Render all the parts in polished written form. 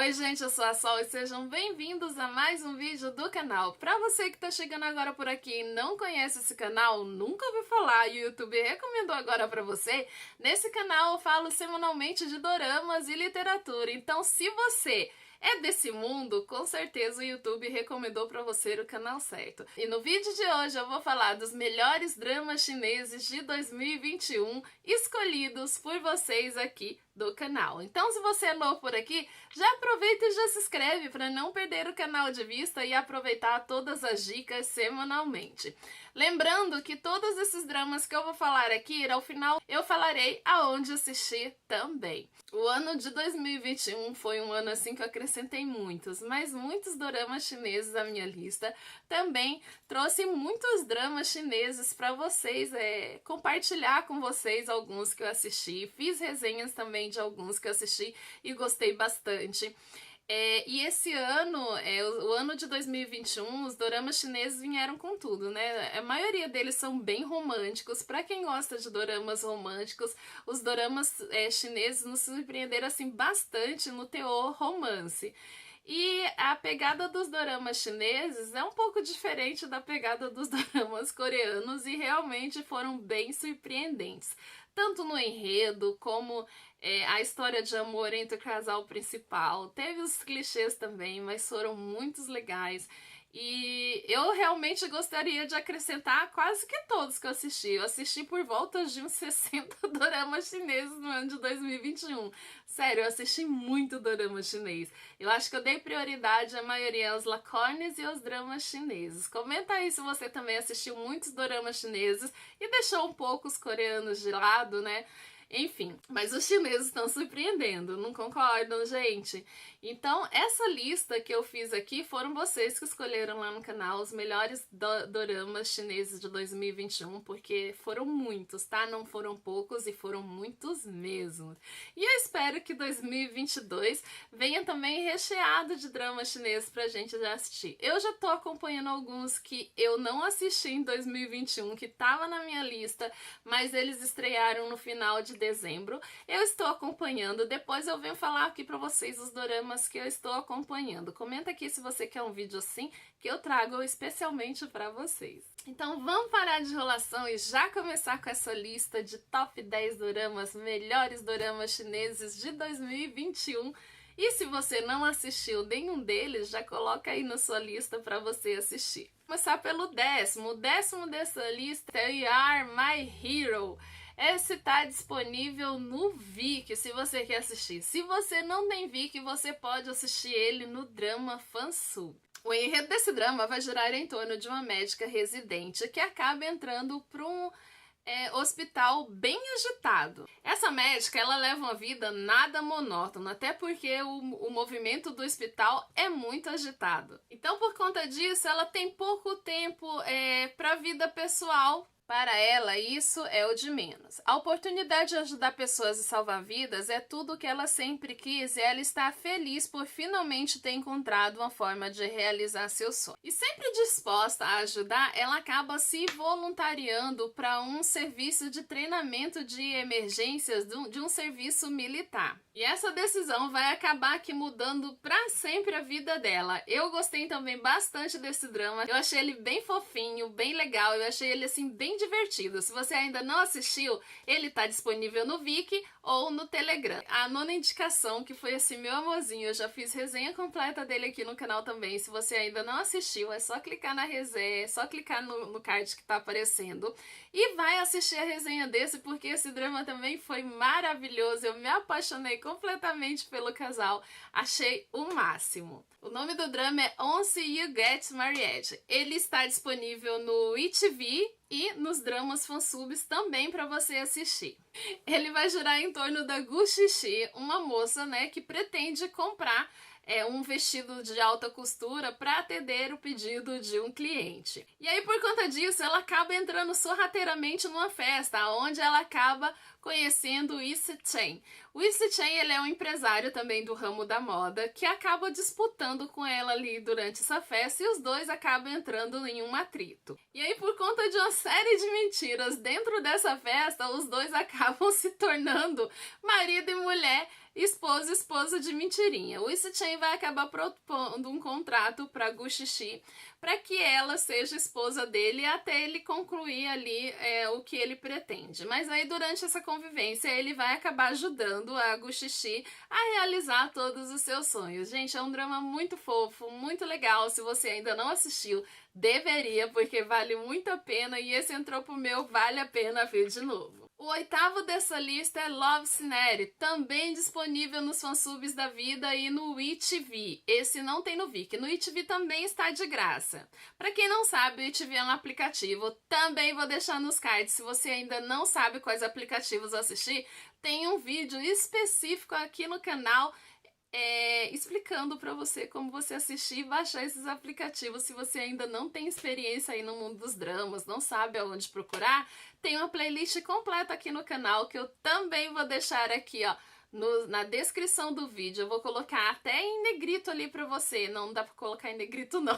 Oi gente, eu sou a Sol e sejam bem-vindos a mais um vídeo do canal. Pra você que tá chegando agora por aqui e não conhece esse canal, nunca ouviu falar e o YouTube recomendou agora pra você, nesse canal eu falo semanalmente de doramas e literatura, então se você é desse mundo, com certeza o YouTube recomendou pra você o canal certo. E no vídeo de hoje eu vou falar dos melhores dramas chineses de 2021 escolhidos por vocês aqui do canal. Então, se você é novo por aqui, já aproveita e já se inscreve para não perder o canal de vista e aproveitar todas as dicas semanalmente. Lembrando que todos esses dramas que eu vou falar aqui, ao final eu falarei aonde assistir também. O ano de 2021 foi um ano assim que eu acrescentei muitos doramas chineses à minha lista. Também trouxe muitos dramas chineses para vocês, compartilhar com vocês alguns que eu assisti. Fiz resenhas também de alguns que eu assisti e gostei bastante. E esse ano, o ano de 2021, os doramas chineses vieram com tudo, né? A maioria deles são bem românticos. Para quem gosta de doramas românticos, os doramas chineses nos surpreenderam assim bastante no teor romance. E a pegada dos doramas chineses é um pouco diferente da pegada dos doramas coreanos e realmente foram bem surpreendentes. Tanto no enredo como a história de amor entre o casal principal. Teve os clichês também, mas foram muito legais. E eu realmente gostaria de acrescentar quase que todos que eu assisti. Eu assisti por volta de uns 60 doramas chineses no ano de 2021. Sério, eu assisti muito dorama chinês. Eu acho que eu dei prioridade à maioria aos lacones e aos dramas chineses. Comenta aí se você também assistiu muitos doramas chineses e deixou um pouco os coreanos de lado, né? Enfim, mas os chineses estão surpreendendo, não concordam, gente? Então, essa lista que eu fiz aqui foram vocês que escolheram lá no canal os melhores doramas chineses de 2021, porque foram muitos, tá? Não foram poucos e foram muitos mesmo. E eu espero que 2022 venha também recheado de dramas chineses pra gente já assistir. Eu já tô acompanhando alguns que eu não assisti em 2021, que tava na minha lista, mas eles estrearam no final de dezembro. Eu estou acompanhando, depois eu venho falar aqui pra vocês os doramas que eu estou acompanhando. Comenta aqui se você quer um vídeo assim, que eu trago especialmente pra vocês. Então vamos parar de enrolação e já começar com essa lista de top 10 doramas, melhores doramas chineses de 2021. E se você não assistiu nenhum deles, já coloca aí na sua lista para você assistir. Vou começar pelo décimo. O décimo dessa lista é You Are My Hero. Esse está disponível no Viki, se você quer assistir. Se você não tem Viki, você pode assistir ele no Drama Fansub. O enredo desse drama vai girar em torno de uma médica residente que acaba entrando para um hospital bem agitado. Essa médica, ela leva uma vida nada monótona, até porque o movimento do hospital é muito agitado. Então, por conta disso, ela tem pouco tempo para a vida pessoal. Para ela, isso é o de menos. A oportunidade de ajudar pessoas e salvar vidas é tudo o que ela sempre quis e ela está feliz por finalmente ter encontrado uma forma de realizar seu sonho. E sempre disposta a ajudar, ela acaba se voluntariando para um serviço de treinamento de emergências de um serviço militar. E essa decisão vai acabar aqui mudando para sempre a vida dela. Eu gostei também bastante desse drama. Eu achei ele bem fofinho, bem legal. Eu achei ele assim bem divertido. Se você ainda não assistiu, ele tá disponível no Viki ou no Telegram. A nona indicação, que foi assim meu amorzinho, eu já fiz resenha completa dele aqui no canal também. Se você ainda não assistiu, é só clicar na resenha, é só clicar no card que tá aparecendo e vai assistir a resenha desse, porque esse drama também foi maravilhoso. Eu me apaixonei completamente pelo casal, achei o máximo. O nome do drama é Once You Get Married. Ele está disponível no iTV e nos dramas fansubs também para você assistir. Ele vai girar em torno da Gu Xixi, uma moça, né, que pretende comprar um vestido de alta costura para atender o pedido de um cliente. E aí, por conta disso, ela acaba entrando sorrateiramente numa festa, onde ela acaba conhecendo o Issy Chen. O Issy Chen, ele é um empresário também do ramo da moda, que acaba disputando com ela ali durante essa festa e os dois acabam entrando em um atrito. E aí, por conta de uma série de mentiras dentro dessa festa, os dois acabam se tornando marido e mulher esposa de mentirinha. O Issa Chain vai acabar propondo um contrato para Gu Xixi para que ela seja esposa dele até ele concluir ali o que ele pretende. Mas aí durante essa convivência ele vai acabar ajudando a Gu Xixi a realizar todos os seus sonhos. Gente, é um drama muito fofo, muito legal. Se você ainda não assistiu, deveria, porque vale muito a pena, e esse entrou pro meu vale a pena ver de novo. O oitavo dessa lista é Love Scenario, também disponível nos fansubs da vida e no WeTV. Esse não tem no Viki, no WeTV também está de graça. Pra quem não sabe, o WeTV é um aplicativo, também vou deixar nos cards. Se você ainda não sabe quais aplicativos assistir, tem um vídeo específico aqui no canal explicando para você como você assistir e baixar esses aplicativos. Se você ainda não tem experiência aí no mundo dos dramas, não sabe aonde procurar, tem uma playlist completa aqui no canal que eu também vou deixar aqui, ó, na descrição do vídeo. Eu vou colocar até em negrito ali pra você. Não dá pra colocar em negrito, não.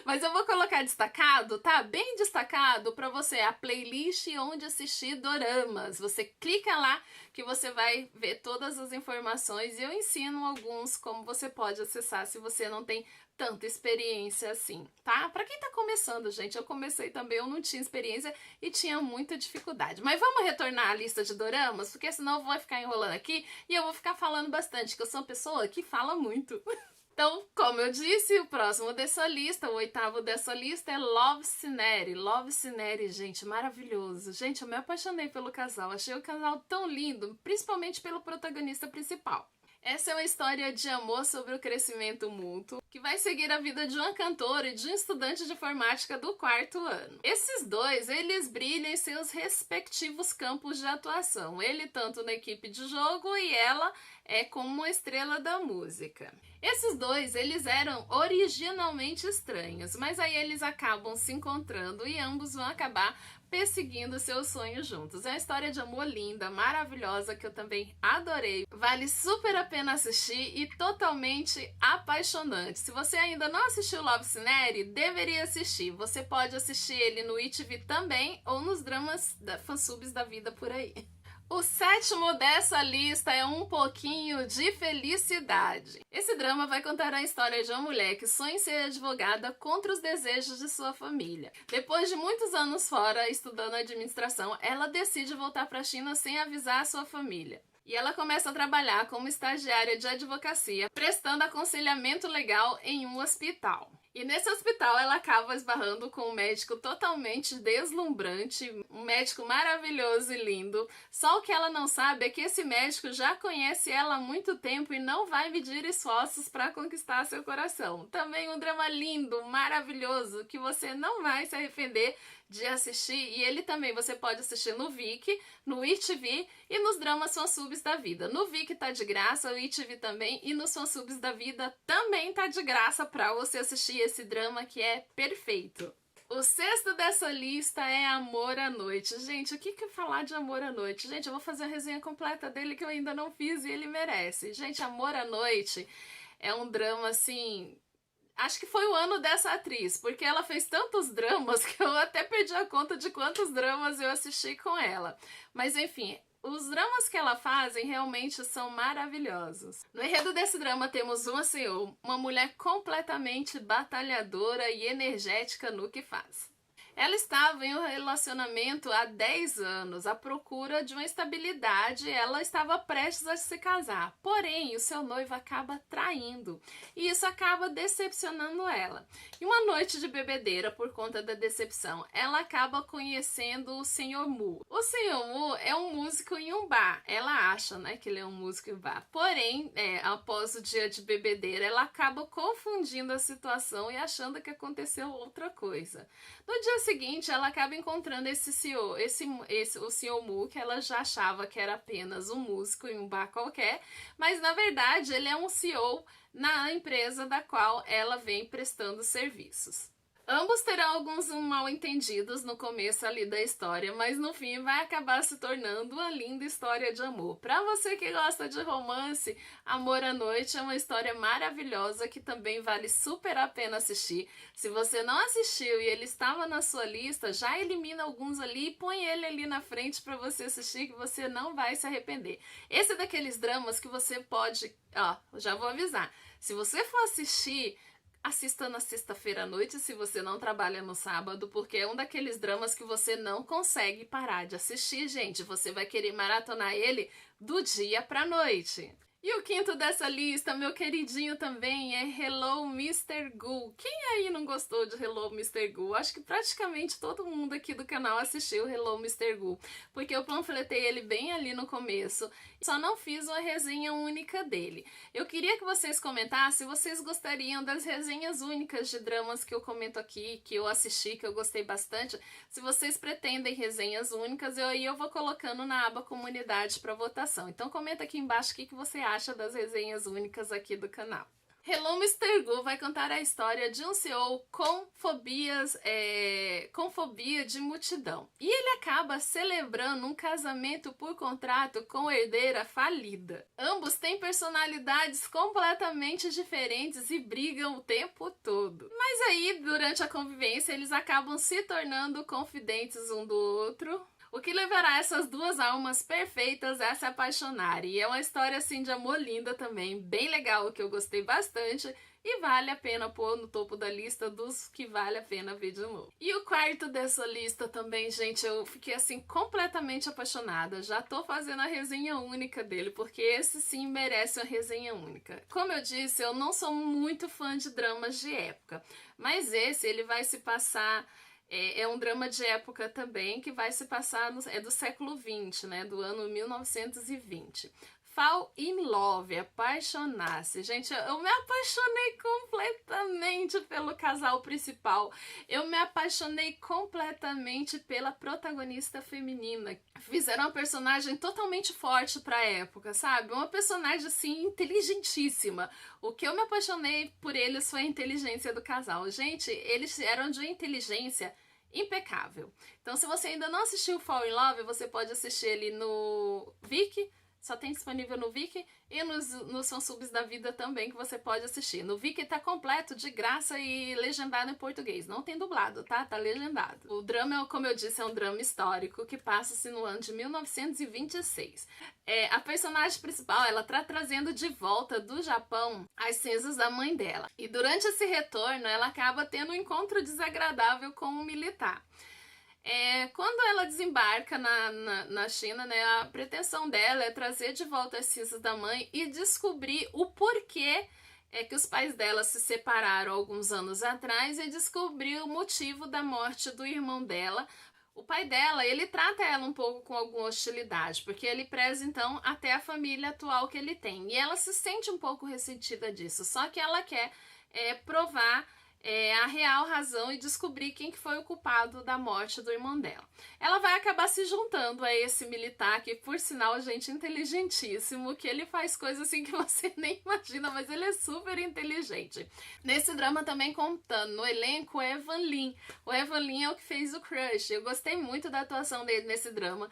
Mas eu vou colocar destacado, tá? Bem destacado pra você. A playlist onde assistir doramas. Você clica lá que você vai ver todas as informações. E eu ensino alguns como você pode acessar se você não tem tanta experiência assim, tá? Pra quem tá começando, gente, eu comecei também, eu não tinha experiência e tinha muita dificuldade. Mas vamos retornar à lista de doramas, porque senão eu vou ficar enrolando aqui e eu vou ficar falando bastante, que eu sou uma pessoa que fala muito. Então, como eu disse, o próximo dessa lista, o oitavo dessa lista é Love Scenario. Love Scenario, gente, maravilhoso. Gente, eu me apaixonei pelo casal, achei o casal tão lindo, principalmente pelo protagonista principal. Essa é uma história de amor sobre o crescimento mútuo, que vai seguir a vida de uma cantora e de um estudante de informática do quarto ano. Esses dois, eles brilham em seus respectivos campos de atuação. Ele tanto na equipe de jogo e ela como uma estrela da música. Esses dois, eles eram originalmente estranhos, mas aí eles acabam se encontrando e ambos vão acabar perseguindo seus sonhos juntos. É uma história de amor linda, maravilhosa, que eu também adorei. Vale super a pena assistir e totalmente apaixonante. Se você ainda não assistiu Love Scenario, deveria assistir. Você pode assistir ele no WeTV também ou nos dramas da fansubs da vida por aí. O sétimo dessa lista é Um Pouquinho de Felicidade. Esse drama vai contar a história de uma mulher que sonha em ser advogada contra os desejos de sua família. Depois de muitos anos fora, estudando administração, ela decide voltar para a China sem avisar a sua família. E ela começa a trabalhar como estagiária de advocacia, prestando aconselhamento legal em um hospital. E nesse hospital ela acaba esbarrando com um médico totalmente deslumbrante, um médico maravilhoso e lindo. Só o que ela não sabe é que esse médico já conhece ela há muito tempo e não vai medir esforços para conquistar seu coração. Também um drama lindo, maravilhoso, que você não vai se arrepender de assistir, e ele também você pode assistir no Viki, no WeTV e nos dramas fansubs da vida. No Viki tá de graça, o WeTV também, e nos fansubs da vida também tá de graça pra você assistir esse drama que é perfeito. O sexto dessa lista é Amor à Noite. Gente, o que falar de Amor à Noite? Gente, eu vou fazer a resenha completa dele que eu ainda não fiz e ele merece. Gente, Amor à Noite é um drama assim... Acho que foi o ano dessa atriz, porque ela fez tantos dramas que eu até perdi a conta de quantos dramas eu assisti com ela. Mas enfim, os dramas que ela faz realmente são maravilhosos. No enredo desse drama temos uma CEO, uma mulher completamente batalhadora e energética no que faz. Ela estava em um relacionamento há 10 anos, à procura de uma estabilidade, ela estava prestes a se casar. Porém, o seu noivo acaba traindo e isso acaba decepcionando ela. E uma noite de bebedeira, por conta da decepção, ela acaba conhecendo o Sr. Mu. O Sr. Mu é um músico em um bar. Ela acha, né, que ele é um músico em um bar. Porém, após o dia de bebedeira, ela acaba confundindo a situação e achando que aconteceu outra coisa. No dia seguinte, ela acaba encontrando esse CEO, o Sr. Mu, que ela já achava que era apenas um músico em um bar qualquer, mas na verdade ele é um CEO na empresa da qual ela vem prestando serviços. Ambos terão alguns mal-entendidos no começo ali da história, mas no fim vai acabar se tornando uma linda história de amor. Para você que gosta de romance, Amor à Noite é uma história maravilhosa que também vale super a pena assistir. Se você não assistiu e ele estava na sua lista, já elimina alguns ali e põe ele ali na frente para você assistir, que você não vai se arrepender. Esse é daqueles dramas que você pode, ó, já vou avisar. Se você for assistir, assista na sexta-feira à noite se você não trabalha no sábado, porque é um daqueles dramas que você não consegue parar de assistir, gente. Você vai querer maratonar ele do dia pra noite. E o quinto dessa lista, meu queridinho também, é Hello Mr. Ghoul. Quem aí não gostou de Hello Mr. Ghoul? Acho que praticamente todo mundo aqui do canal assistiu Hello Mr. Ghoul, porque eu panfletei ele bem ali no começo, só não fiz uma resenha única dele. Eu queria que vocês comentassem se vocês gostariam das resenhas únicas de dramas que eu comento aqui, que eu assisti, que eu gostei bastante. Se vocês pretendem resenhas únicas, eu vou colocando na aba comunidade para votação. Então comenta aqui embaixo o que você acha das resenhas únicas aqui do canal. Hello Mr. Ghoul vai contar a história de um CEO com fobia de multidão. E ele acaba celebrando um casamento por contrato com herdeira falida. Ambos têm personalidades completamente diferentes e brigam o tempo todo. Mas aí, durante a convivência, eles acabam se tornando confidentes um do outro, o que levará essas duas almas perfeitas a se apaixonarem. E é uma história assim de amor linda também, bem legal, que eu gostei bastante e vale a pena pôr no topo da lista dos que vale a pena ver de novo. E o quarto dessa lista também, gente, eu fiquei assim completamente apaixonada. Já tô fazendo a resenha única dele, porque esse sim merece uma resenha única. Como eu disse, eu não sou muito fã de dramas de época, mas esse ele vai se passar... É um drama de época também que vai se passar, é do século XX, né, do ano 1920. Fall in Love, apaixonar-se. Gente, eu me apaixonei completamente pelo casal principal. Eu me apaixonei completamente pela protagonista feminina. Fizeram uma personagem totalmente forte pra época, sabe? Uma personagem, assim, inteligentíssima. O que eu me apaixonei por eles foi a inteligência do casal. Gente, eles eram de inteligência impecável. Então, se você ainda não assistiu Fall in Love, você pode assistir ele no Viki. Só tem disponível no Viki e nos fansubs da vida também, que você pode assistir. No Viki tá completo, de graça e legendado em português. Não tem dublado, tá? Tá legendado. O drama, como eu disse, é um drama histórico que passa-se no ano de 1926. A personagem principal, ela tá trazendo de volta do Japão as cinzas da mãe dela. E durante esse retorno, ela acaba tendo um encontro desagradável com um militar. Quando ela desembarca na China, né, a pretensão dela é trazer de volta as cinzas da mãe e descobrir o porquê que os pais dela se separaram alguns anos atrás e descobrir o motivo da morte do irmão dela. O pai dela, ele trata ela um pouco com alguma hostilidade, porque ele preza então até a família atual que ele tem. E ela se sente um pouco ressentida disso, só que ela quer provar a real razão e descobrir quem que foi o culpado da morte do irmão dela. Ela vai acabar se juntando a esse militar, que por sinal, gente, inteligentíssimo, que ele faz coisas assim que você nem imagina, mas ele é super inteligente. Nesse drama também contando, no elenco, o Evan Lin. O Evan Lin é o que fez o Crush. Eu gostei muito da atuação dele nesse drama.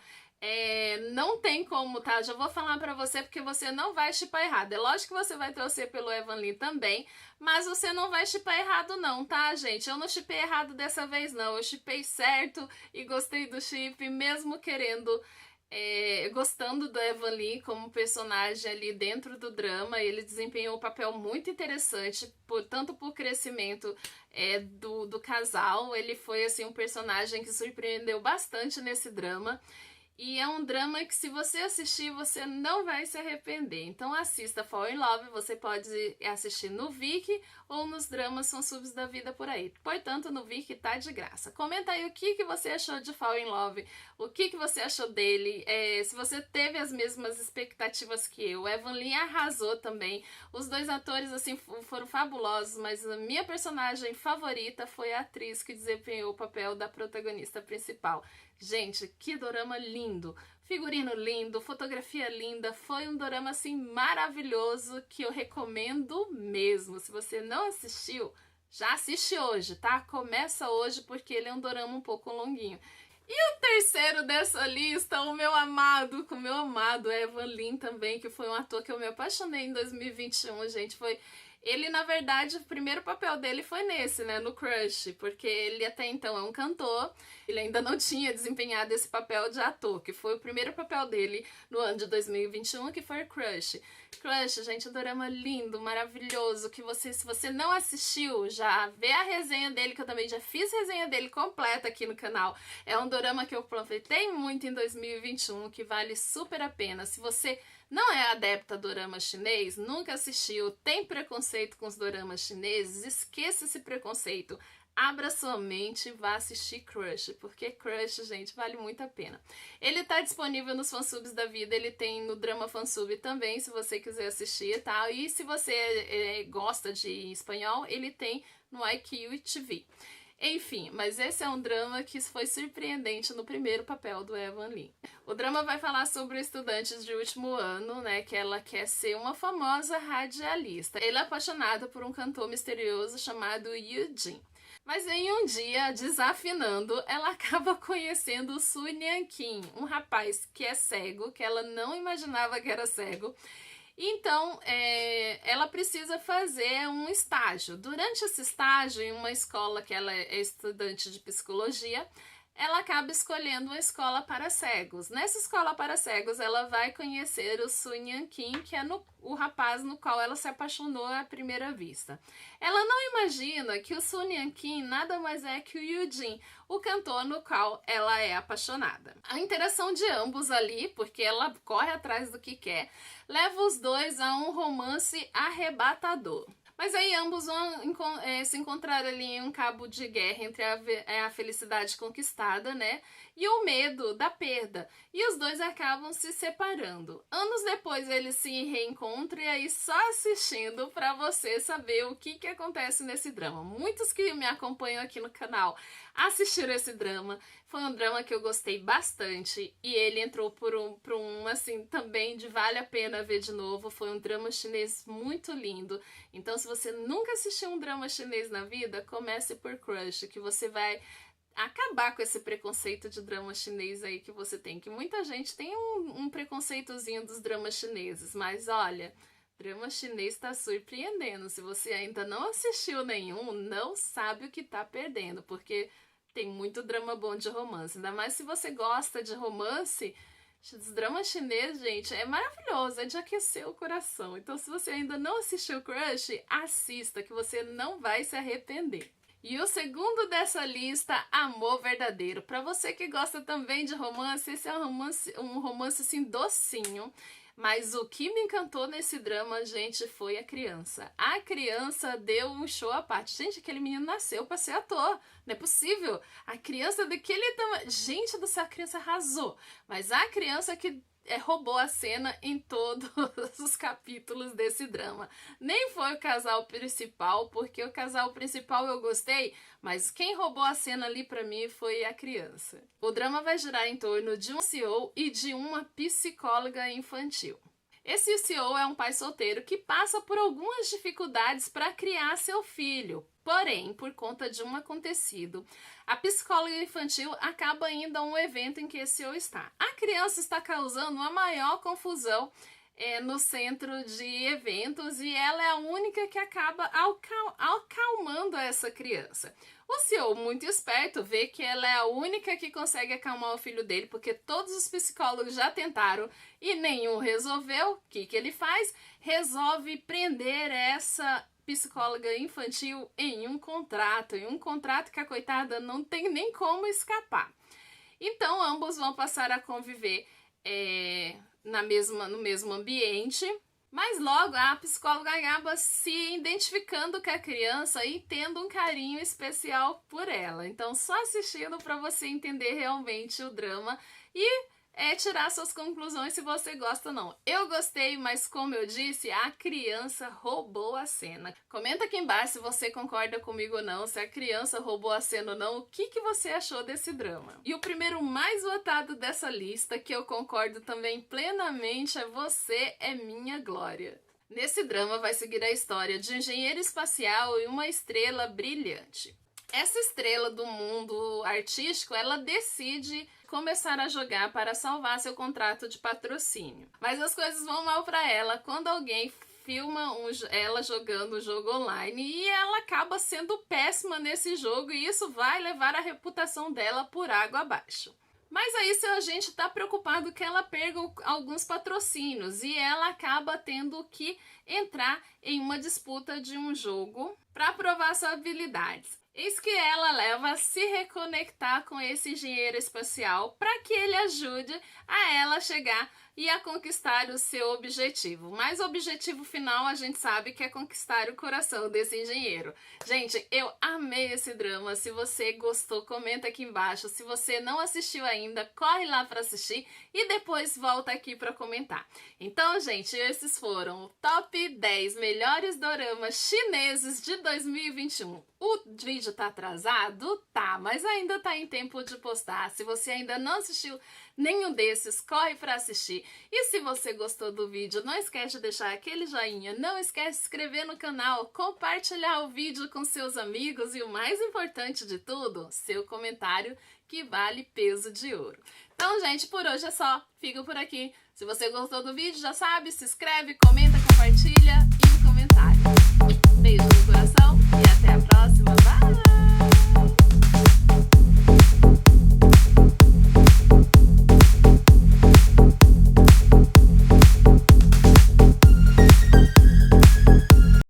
Não tem como, tá? Já vou falar pra você porque você não vai shippar errado. É lógico que você vai torcer pelo Evan Lee também, mas você não vai shippar errado não, tá, gente? Eu não shippei errado dessa vez não, eu shippei certo e gostei do ship, mesmo querendo... gostando do Evan Lee como personagem ali dentro do drama. Ele desempenhou um papel muito interessante, tanto por crescimento do casal. Ele foi assim um personagem que surpreendeu bastante nesse drama. E é um drama que, se você assistir, você não vai se arrepender. Então assista Fall in Love, você pode assistir no Viki ou nos dramas fansubs da vida por aí. Portanto, no Viki tá de graça. Comenta aí o que você achou de Fall in Love, o que você achou dele, se você teve as mesmas expectativas que eu. O Evan Lee arrasou também. Os dois atores, assim, foram fabulosos, mas a minha personagem favorita foi a atriz que desempenhou o papel da protagonista principal. Gente, que dorama lindo, figurino lindo, fotografia linda, foi um dorama assim maravilhoso que eu recomendo mesmo. Se você não assistiu, já assiste hoje, tá? Começa hoje porque ele é um dorama um pouco longuinho. E o terceiro dessa lista, o meu amado Evan Lin também, que foi um ator que eu me apaixonei em 2021, gente. Ele, na verdade, o primeiro papel dele foi nesse, né, no Crush, porque ele até então é um cantor, ele ainda não tinha desempenhado esse papel de ator, que foi o primeiro papel dele no ano de 2021, que foi o Crush. Crush, gente, um dorama lindo, maravilhoso, que você, se você não assistiu, já vê a resenha dele, que eu também já fiz resenha dele completa aqui no canal. É um dorama que eu aproveitei muito em 2021, que vale super a pena. Se você não é adepta a dorama chinês, nunca assistiu, tem preconceito com os doramas chineses, esqueça esse preconceito. Abra sua mente e vá assistir Crush, porque Crush, gente, vale muito a pena. Ele tá disponível nos fansubs da vida, ele tem no Drama Fansub também, se você quiser assistir, tá? E se você gosta de espanhol, ele tem no iQIYI TV. Enfim, mas esse é um drama que foi surpreendente no primeiro papel do Evan Lin. O drama vai falar sobre estudantes de último ano, né, que ela quer ser uma famosa radialista. Ele é apaixonado por um cantor misterioso chamado Yu Jin. Mas em um dia, desafinando, ela acaba conhecendo o Su Nian Kim, um rapaz que é cego, que ela não imaginava que era cego. Então, ela precisa fazer um estágio. Durante esse estágio, em uma escola que ela é estudante de psicologia, ela acaba escolhendo uma escola para cegos. Nessa escola para cegos, ela vai conhecer o Su Nian Kim, que é o rapaz no qual ela se apaixonou à primeira vista. Ela não imagina que o Su Nian Kim nada mais é que o Yu Jin, o cantor no qual ela é apaixonada. A interação de ambos ali, porque ela corre atrás do que quer, leva os dois a um romance arrebatador. Mas aí ambos vão se encontrar ali em um cabo de guerra entre a felicidade conquistada, né, e o medo da perda. E os dois acabam se separando. Anos depois eles se reencontram, e aí só assistindo pra você saber o que acontece nesse drama. Muitos que me acompanham aqui no canal assistiram esse drama. Foi um drama que eu gostei bastante e ele entrou por um assim, também de vale a pena ver de novo. Foi um drama chinês muito lindo. Então, se você nunca assistiu um drama chinês na vida, comece por Crush, que você vai acabar com esse preconceito de drama chinês aí que você tem. Que muita gente tem um preconceitozinho dos dramas chineses, mas olha, drama chinês tá surpreendendo. Se você ainda não assistiu nenhum, não sabe o que tá perdendo, porque tem muito drama bom de romance. Ainda mais se você gosta de romance, os dramas chineses, gente, é maravilhoso, é de aquecer o coração. Então, se você ainda não assistiu Crush, assista, que você não vai se arrepender. E o segundo dessa lista, Amor Verdadeiro. Para você que gosta também de romance, esse é um romance assim docinho. Mas o que me encantou nesse drama, gente, foi a criança. A criança deu um show à parte. Gente, aquele menino nasceu pra ser ator. Não é possível. A criança daquele tamanho... Gente do céu, a criança arrasou. Mas a criança que roubou a cena em todos os capítulos desse drama. Nem foi o casal principal, porque o casal principal eu gostei, mas quem roubou a cena ali pra mim foi a criança. O drama vai girar em torno de um CEO e de uma psicóloga infantil. Esse CEO é um pai solteiro que passa por algumas dificuldades para criar seu filho. Porém, por conta de um acontecido, a psicóloga infantil acaba indo a um evento em que esse CEO está. A criança está causando a maior confusão no centro de eventos e ela é a única que acaba acalmando essa criança. O CEO, muito esperto, vê que ela é a única que consegue acalmar o filho dele, porque todos os psicólogos já tentaram e nenhum resolveu. O que ele faz? Resolve prender essa psicóloga infantil em um contrato que a coitada não tem nem como escapar. Então, ambos vão passar a conviver no mesmo ambiente, mas logo a psicóloga acaba se identificando com a criança e tendo um carinho especial por ela. Então, só assistindo para você entender realmente o drama e tirar suas conclusões se você gosta ou não. Eu gostei, mas como eu disse, a criança roubou a cena. Comenta aqui embaixo se você concorda comigo ou não, se a criança roubou a cena ou não, o que você achou desse drama. E o primeiro mais votado dessa lista, que eu concordo também plenamente, é Você é Minha Glória. Nesse drama vai seguir a história de um engenheiro espacial e uma estrela brilhante. Essa estrela do mundo artístico, ela decide começar a jogar para salvar seu contrato de patrocínio. Mas as coisas vão mal para ela quando alguém filma ela jogando o jogo online e ela acaba sendo péssima nesse jogo e isso vai levar a reputação dela por água abaixo. Mas aí seu agente está preocupado que ela perca alguns patrocínios e ela acaba tendo que entrar em uma disputa de um jogo para provar suas habilidades. Eis que ela leva a se reconectar com esse engenheiro espacial para que ele ajude a ela chegar e a conquistar o seu objetivo. Mas o objetivo final a gente sabe que é conquistar o coração desse engenheiro. Gente, eu amei esse drama. Se você gostou, comenta aqui embaixo. Se você não assistiu ainda, corre lá para assistir e depois volta aqui para comentar. Então, gente, esses foram o top 10 melhores doramas chineses de 2021. O vídeo tá atrasado? Tá, mas ainda tá em tempo de postar. Se você ainda não assistiu nenhum desses, corre para assistir. E se você gostou do vídeo, não esquece de deixar aquele joinha, não esquece de se inscrever no canal, compartilhar o vídeo com seus amigos e o mais importante de tudo, seu comentário que vale peso de ouro. Então, gente, por hoje é só. Fico por aqui. Se você gostou do vídeo, já sabe, se inscreve, comenta, compartilha e